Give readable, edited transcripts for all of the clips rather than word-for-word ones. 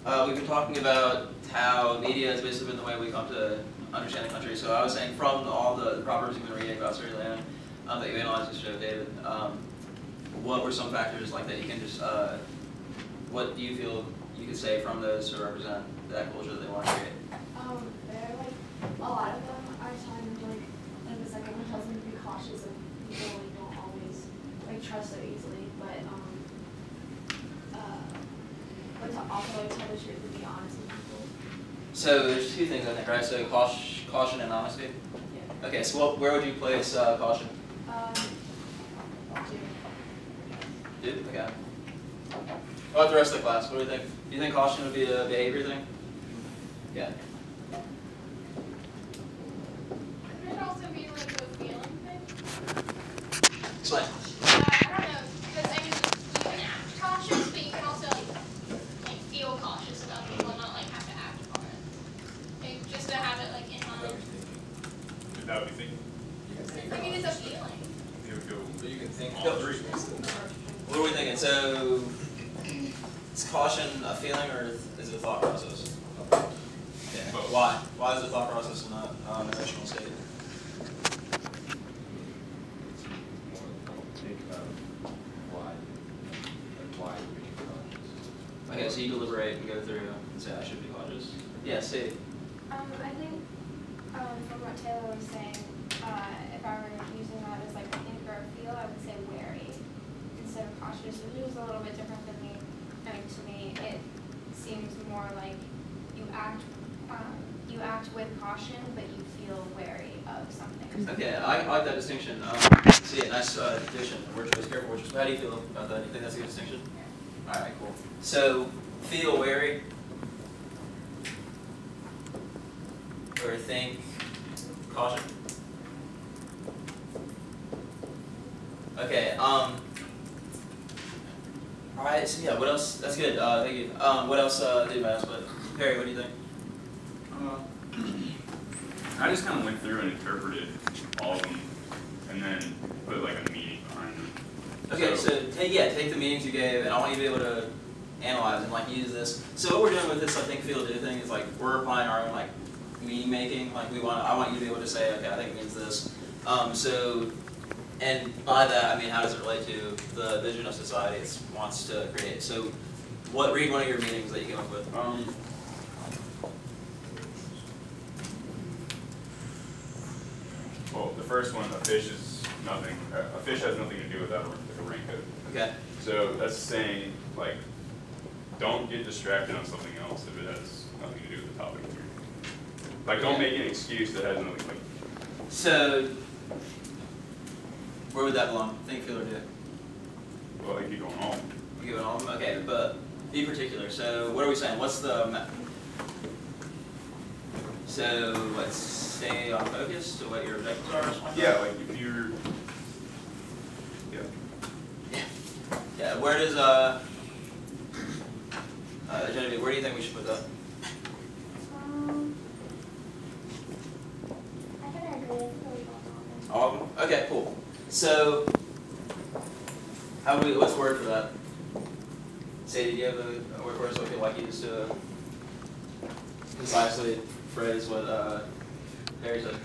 we've been talking about how media has basically been the way we come to understand the country. So I was saying from all the proverbs you've been reading about Sri-Lanka that you analyzed this show, David, what were some factors like that you can just, what do you feel you could say from those to represent that culture that they want to create? They're like, a lot of them are telling them to like the second one tells them to be cautious and people like don't always like trust so easily, but to also like tell the truth and be honest with people. So there's two things I think, right? So caution and honesty? Yeah. Okay, so where would you place caution? Dude? Okay. What about the rest of the class? What do you think? Do you think caution would be a behavior thing? Yeah. Could it also be like a feeling thing? Explain. I don't know, because I mean, you can act cautious, but you can also like feel cautious about people and not like have to act upon it. Like, just to have it like in mind. That would be thinking. I mean, it's a feeling. But you can think Go. all three. What are we thinking? So, is caution a feeling or is it a thought process? Yeah. Both. Why? Why is it a thought process and not an emotional state? Think about why you're being cautious. Okay, so you deliberate and go through and say, I should be cautious. Yeah, see. I think from what Taylor was saying, if I were using that as like a think or a feel, I would say wary instead of cautious, which is a little bit different than me. I mean, to me, it seems more like you act with caution, but you feel wary of something. Okay, I like that distinction. See, nice addition. Word choice, careful word choice. How do you feel about that? Do you think that's a good distinction? All right, cool. So, feel wary or think caution. Okay. All right. So yeah. What else? That's good. Thank you. What else did you ask? But Perry, what do you think? I just kind of went through and interpreted all of them, and then put like a meaning behind them. Okay, so take the meanings you gave, and I want you to be able to analyze and like use this. So what we're doing with this, I think, feel do thing is like we're applying our own like meaning making. Like I want you to be able to say, okay, I think it means this. And by that I mean how does it relate to the vision of society it wants to create? So, read one of your meanings that you came up with. Well, the first one, a fish is nothing. A fish has nothing to do with that, like a raincoat. Okay. So that's saying like, don't get distracted on something else if it has nothing to do with the topic. Like, don't make an excuse that has nothing. Like. So, where would that belong? Think, feel, or do? Well, they keep going on. You give it all of them? Okay, but be particular. So, what are we saying? What's the So, let's stay on focus to what your objectives are. Or something? Yeah, like if you're. Yeah. Yeah. Where does Genevieve, where do you think we should put that? I can agree with All of them? Okay, cool. So, what's the word for that? Sadie, do you have a word for it so I feel like you just concisely phrase what Harry said?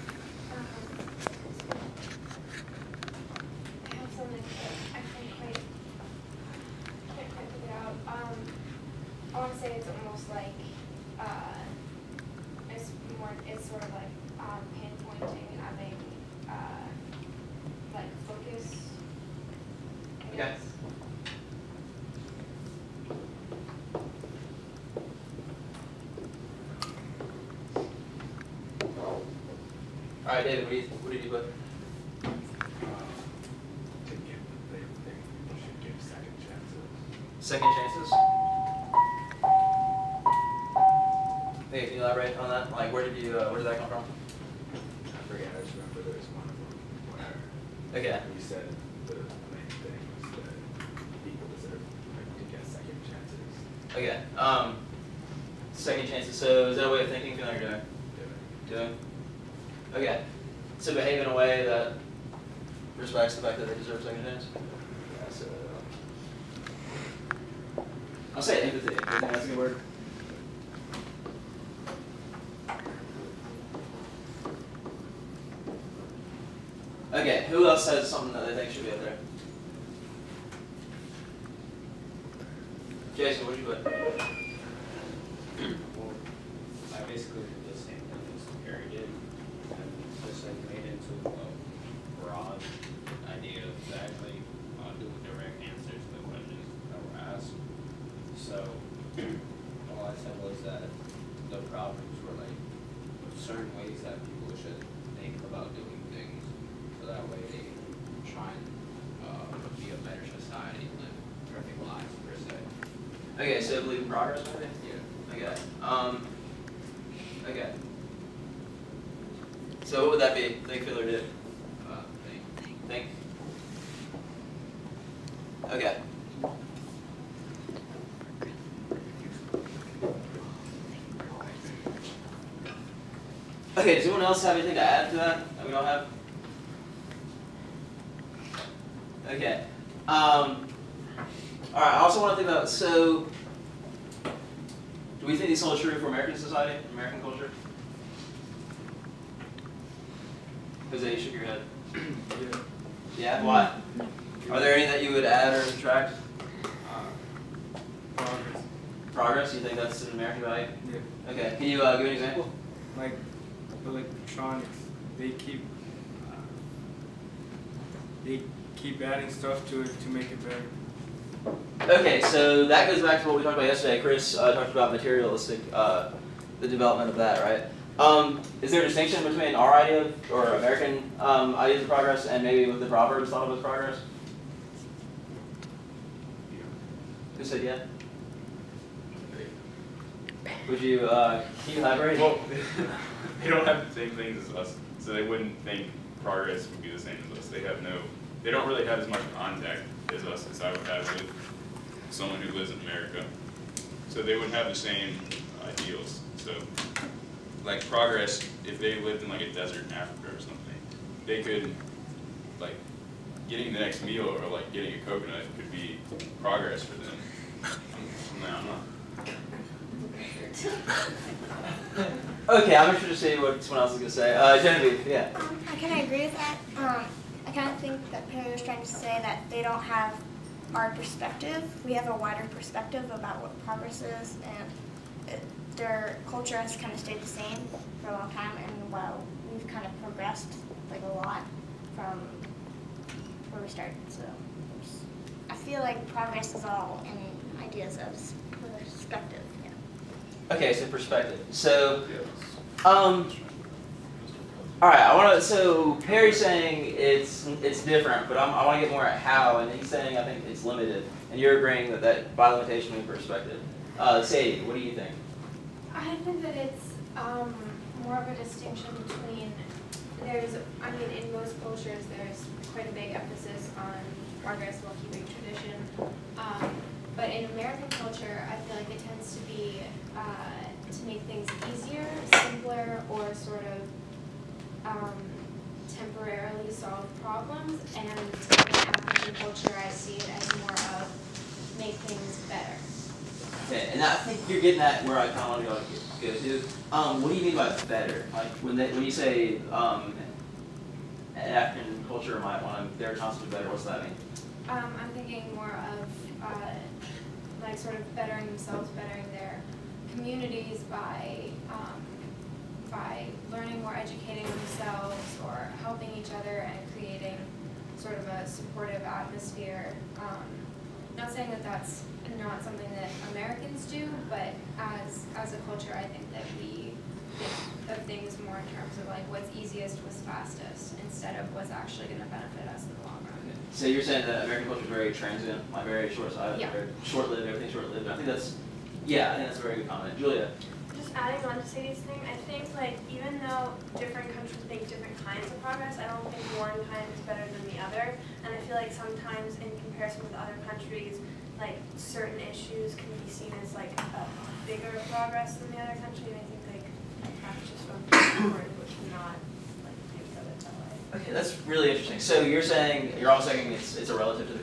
I have something that I can't quite figure out. I want to say it's almost like it's sort of like pinpointing and having like focus. I guess. All right, David, what did you put? They should give second chances. Second chances? Hey, can you elaborate on that? Like, where did that come from? I forget, I just remember there was one of them where Okay. you said the main thing was that people deserve to get second chances. Okay. Second chances. So is that a way of thinking, feeling, or doing? Doing. Okay. So behave in a way that respects the fact that they deserve second chance. Yeah, so I'll say empathy. I think that's a good word. Who else has something that they think should be up there? Jason, what'd you put? Well, I basically did the same thing as Gary did, and just like made it into a broad idea of exactly doing direct answers to the questions that were asked. So all I said was that the problems were like certain ways that people should think about doing things, so that way they can try and be a better society and live perfect lives per se. Okay, so believe in progress, maybe? Yeah. Okay. Okay. So what would that be? Think, feel, or do? Think. Okay. Okay, does anyone else have anything to add to that we don't have? Okay. All right, I also want to think about, so, do we think these hold true for American society, American culture? Jose, you shook your head. Yeah, why? Are there any that you would add or subtract? Progress. Progress, you think that's an American value? Yeah. Okay, can you give an example? Like electronics, they keep adding stuff to it to make it better. Okay, so that goes back to what we talked about yesterday. Chris talked about materialistic, the development of that, right? Is there a distinction between our idea of, or American ideas of progress and maybe what the Proverbs thought of as progress? Who said yeah? Would you, can you elaborate? Well, they don't have the same things as us, so they wouldn't think progress would be the same as us. They don't really have as much contact as us as I would have with someone who lives in America. So they wouldn't have the same ideals. So, like progress, if they lived in like a desert in Africa or something, they could, like, getting the next meal or like getting a coconut could be progress for them. I'm not. Okay, I'm interested to see what someone else is going to say. Genevieve, yeah. I kind of agree with that. I kind of think that Perry was trying to say that they don't have our perspective. We have a wider perspective about what progress is, and their culture has kind of stayed the same for a long time, and while we've kind of progressed like a lot from where we started. So I feel like progress is all in ideas of perspective. Okay, so perspective. So, all right. So Perry's saying it's different, but I want to get more at how, and he's saying I think it's limited, and you're agreeing that by limitation means perspective. Sadie, what do you think? I think that it's more of a distinction between in most cultures there's quite a big emphasis on progress while keeping tradition. But in American culture, I feel like it tends to be to make things easier, simpler, or sort of temporarily solve problems. And in African culture, I see it as more of make things better. Okay, and I think you're getting at where I kind of want to go to. What do you mean by better? Like when you say African culture might want their concept of better, what's that mean? I'm thinking more of like sort of bettering themselves, bettering their communities by learning more, educating themselves, or helping each other and creating sort of a supportive atmosphere. Not saying that that's not something that Americans do, but as a culture, I think that we think of things more in terms of like what's easiest, what's fastest, instead of what's actually going to benefit us in the long run. So you're saying that American culture is very transient, like very short-sighted, Yeah. very short-lived, everything's short-lived. I think that's a very good comment. Julia. Just adding on to Sadie's thing, I think like even though different countries make different kinds of progress, I don't think one kind is better than the other. And I feel like sometimes in comparison with other countries, like certain issues can be seen as like a bigger progress than the other country. And I think like that's just one word which not like think of it that way. Okay, that's really interesting. So you're saying, you're also saying it's a relative to the